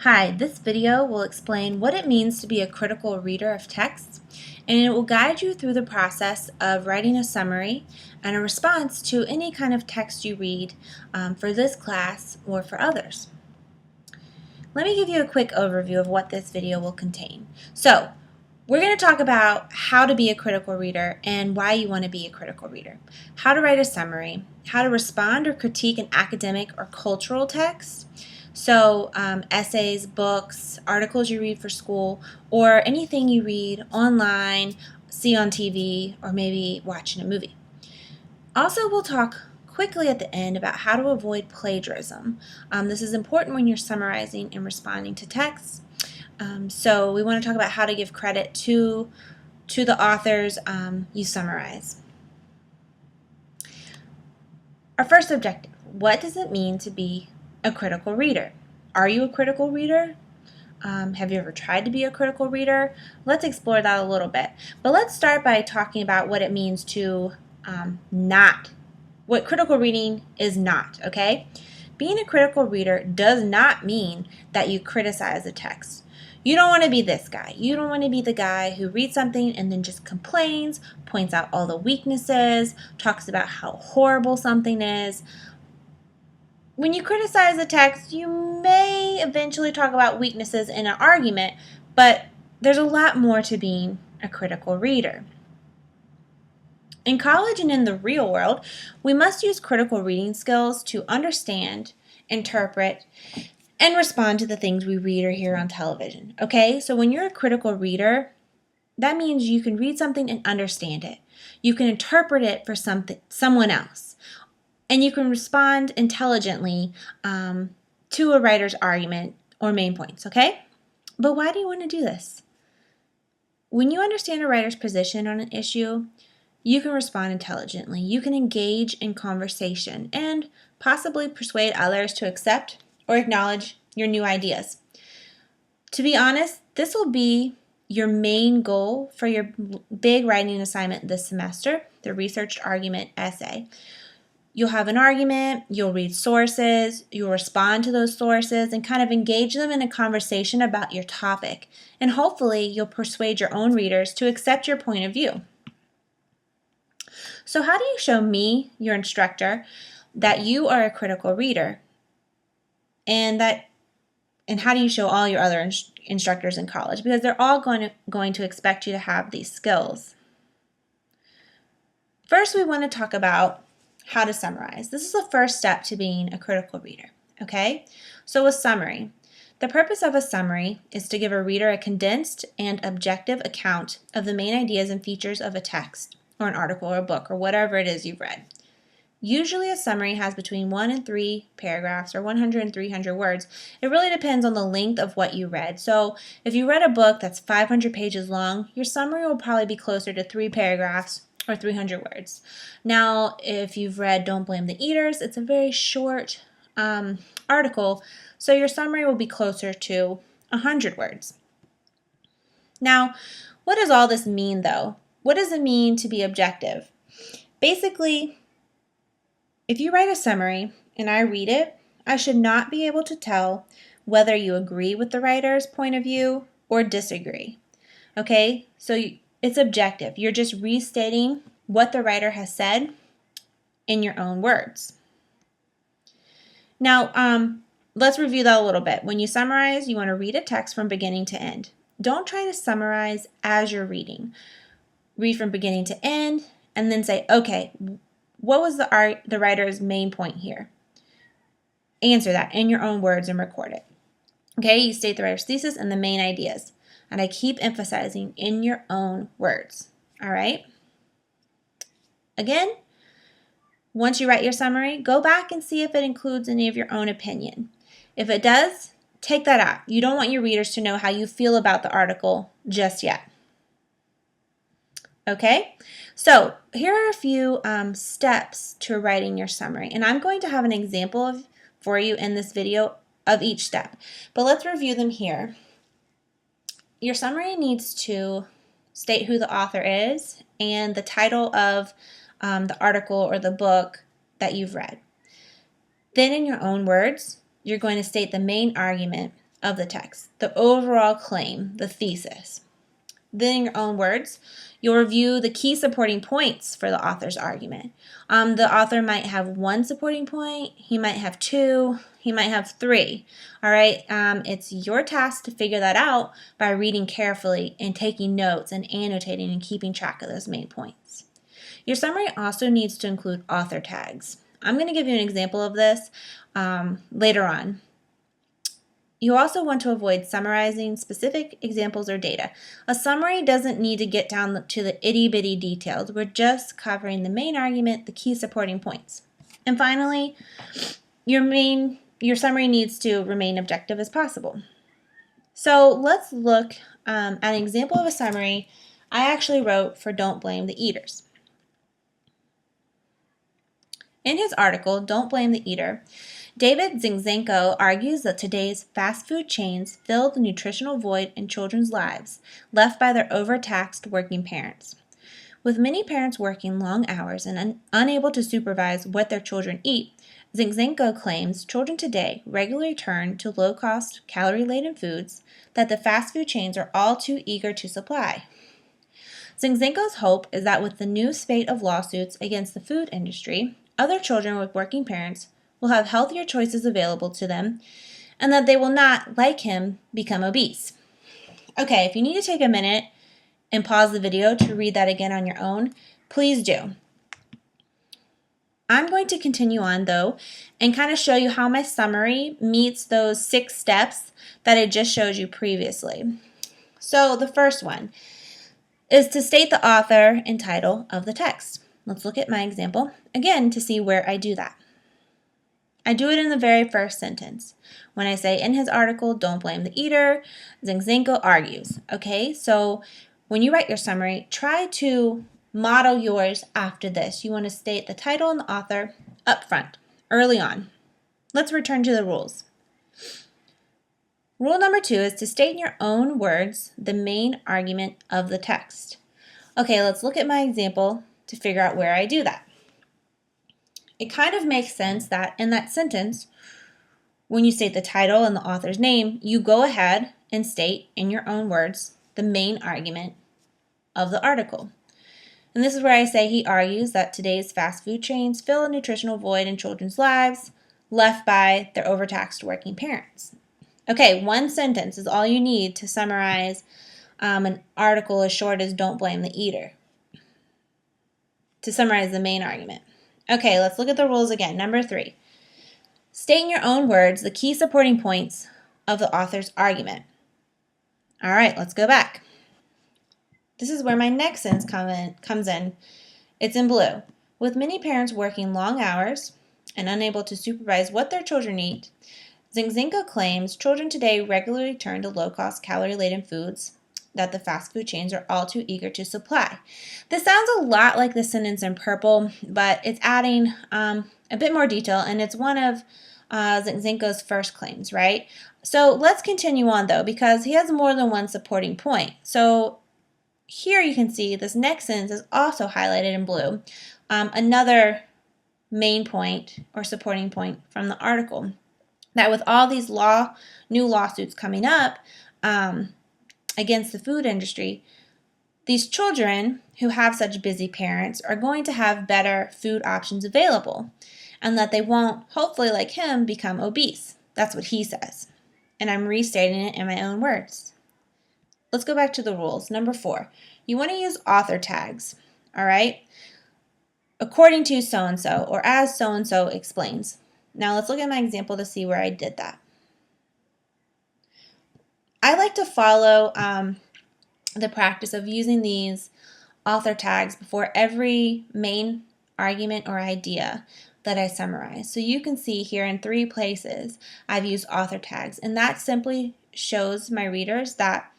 Hi, this video will explain what it means to be a critical reader of text, and it will guide you through the process of writing a summary and a response to any kind of text you read for this class or for others. Let me give you a quick overview of what this video will contain. So, we're going to talk about how to be a critical reader and why you want to be a critical reader, how to write a summary, how to respond or critique an academic or cultural text, so essays, books, articles you read for school, or anything you read online, see on TV, or maybe watching a movie. Also, we'll talk quickly at the end about how to avoid plagiarism. This is important when you're summarizing and responding to texts. So we want to talk about how to give credit to the authors you summarize. Our first objective: what does it mean to be a critical reader? Are you a critical reader? Have you ever tried to be a critical reader? Let's explore that a little bit. But let's start by talking about what it means to what critical reading is not, okay? Being a critical reader does not mean that you criticize a text. You don't want to be this guy. You don't want to be the guy who reads something and then just complains, points out all the weaknesses, talks about how horrible something is. When you criticize a text, you may eventually talk about weaknesses in an argument, but there's a lot more to being a critical reader. In college and in the real world, we must use critical reading skills to understand, interpret, and respond to the things we read or hear on television. Okay, so when you're a critical reader, that means you can read something and understand it. You can interpret it for someone else. And you can respond intelligently to a writer's argument or main points, okay? But why do you want to do this? When you understand a writer's position on an issue, you can respond intelligently. You can engage in conversation and possibly persuade others to accept or acknowledge your new ideas. To be honest, this will be your main goal for your big writing assignment this semester, the researched argument essay. You'll have an argument, you'll read sources, you'll respond to those sources and kind of engage them in a conversation about your topic. And hopefully you'll persuade your own readers to accept your point of view. So how do you show me, your instructor, that you are a critical reader? And how do you show all your other instructors in college? Because they're all going to expect you to have these skills. First, we want to talk about how to summarize. This is the first step to being a critical reader, okay? So a summary. The purpose of a summary is to give a reader a condensed and objective account of the main ideas and features of a text or an article or a book or whatever it is you've read. Usually a summary has between 1 and 3 paragraphs or 100 and 300 words. It really depends on the length of what you read. So if you read a book that's 500 pages long, your summary will probably be closer to 3 paragraphs or 300 words. Now, if you've read Don't Blame the Eaters, it's a very short article, so your summary will be closer to 100 words. Now, what does all this mean, though? What does it mean to be objective? Basically, if you write a summary and I read it, I should not be able to tell whether you agree with the writer's point of view or disagree. Okay, so it's objective. You're just restating what the writer has said in your own words. Now, let's review that a little bit. When you summarize, you want to read a text from beginning to end. Don't try to summarize as you're reading. Read from beginning to end and then say, okay, what was the writer's main point here? Answer that in your own words and record it. Okay, you state the writer's thesis and the main ideas. And I keep emphasizing in your own words. All right? Again, once you write your summary, go back and see if it includes any of your own opinion. If it does, take that out. You don't want your readers to know how you feel about the article just yet. Okay? So here are a few steps to writing your summary. And I'm going to have an example for you in this video of each step. But let's review them here. Your summary needs to state who the author is and the title of the article or the book that you've read. Then in your own words, you're going to state the main argument of the text, the overall claim, the thesis. Then in your own words, you'll review the key supporting points for the author's argument. The author might have one supporting point, he might have two, he might have three. All right, it's your task to figure that out by reading carefully and taking notes and annotating and keeping track of those main points. Your summary also needs to include author tags. I'm going to give you an example of this later on. You also want to avoid summarizing specific examples or data. A summary doesn't need to get down to the itty-bitty details. We're just covering the main argument, the key supporting points. And finally, your summary needs to remain objective as possible. So let's look at an example of a summary I actually wrote for Don't Blame the Eaters. In his article, Don't Blame the Eater, David Zinczenko argues that today's fast food chains fill the nutritional void in children's lives left by their overtaxed working parents. With many parents working long hours and unable to supervise what their children eat, Zinczenko claims children today regularly turn to low-cost, calorie-laden foods that the fast food chains are all too eager to supply. Zinczenko's hope is that with the new spate of lawsuits against the food industry, other children with working parents will have healthier choices available to them, and that they will not, like him, become obese. Okay, if you need to take a minute and pause the video to read that again on your own, please do. I'm going to continue on, though, and kind of show you how my summary meets those 6 steps that I just showed you previously. So the first one is to state the author and title of the text. Let's look at my example again to see where I do that. I do it in the very first sentence. When I say, in his article, Don't Blame the Eater, Zinczenko argues. Okay, so when you write your summary, try to model yours after this. You want to state the title and the author up front, early on. Let's return to the rules. Rule number 2 is to state in your own words the main argument of the text. Okay, let's look at my example to figure out where I do that. It kind of makes sense that in that sentence, when you state the title and the author's name, you go ahead and state in your own words the main argument of the article. And this is where I say he argues that today's fast food chains fill a nutritional void in children's lives left by their overtaxed working parents. Okay, one sentence is all you need to summarize an article as short as Don't Blame the Eater, to summarize the main argument. Okay, let's look at the rules again. Number 3, state in your own words the key supporting points of the author's argument. All right, let's go back. This is where my next sentence comes in. It's in blue. With many parents working long hours and unable to supervise what their children eat, Zinczenko claims children today regularly turn to low-cost, calorie-laden foods that the fast food chains are all too eager to supply. This sounds a lot like the sentence in purple, but it's adding a bit more detail, and it's one of Zinczenko's first claims, right? So let's continue on, though, because he has more than one supporting point. So here you can see this next sentence is also highlighted in blue, another main point or supporting point from the article, that with all these new lawsuits coming up, against the food industry, these children who have such busy parents are going to have better food options available, and that they won't, hopefully like him, become obese. That's what he says. And I'm restating it in my own words. Let's go back to the rules. Number 4, you want to use author tags, all right? According to so-and-so, or as so-and-so explains. Now let's look at my example to see where I did that. I like to follow the practice of using these author tags before every main argument or idea that I summarize. So you can see here in 3 places I've used author tags, and that simply shows my readers that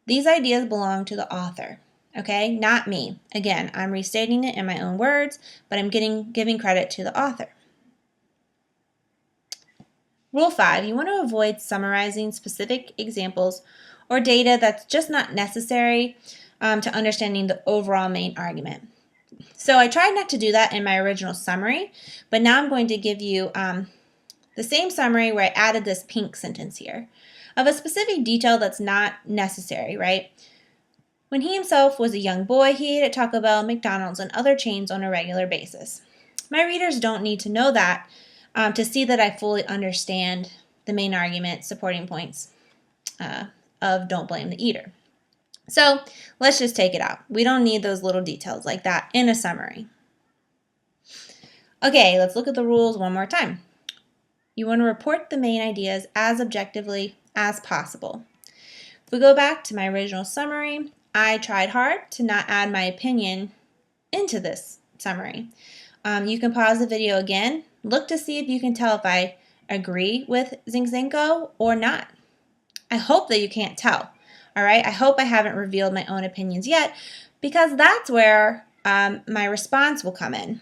these ideas belong to the author, okay, not me. Again, I'm restating it in my own words, but I'm giving credit to the author. Rule 5, you want to avoid summarizing specific examples or data that's just not necessary to understanding the overall main argument. So I tried not to do that in my original summary, but now I'm going to give you the same summary where I added this pink sentence here. of a specific detail that's not necessary, right? When he himself was a young boy, he ate at Taco Bell, McDonald's, and other chains on a regular basis. My readers don't need to know that to see that I fully understand the main argument, supporting points of don't blame the eater. So let's just take it out. We don't need those little details like that in a summary. Okay, let's look at the rules one more time. You want to report the main ideas as objectively as possible. If we go back to my original summary, I tried hard to not add my opinion into this summary. You can pause the video again, look to see if you can tell if I agree with Zinczenko or not. I hope that you can't tell, all right? I hope I haven't revealed my own opinions yet, because that's where my response will come in.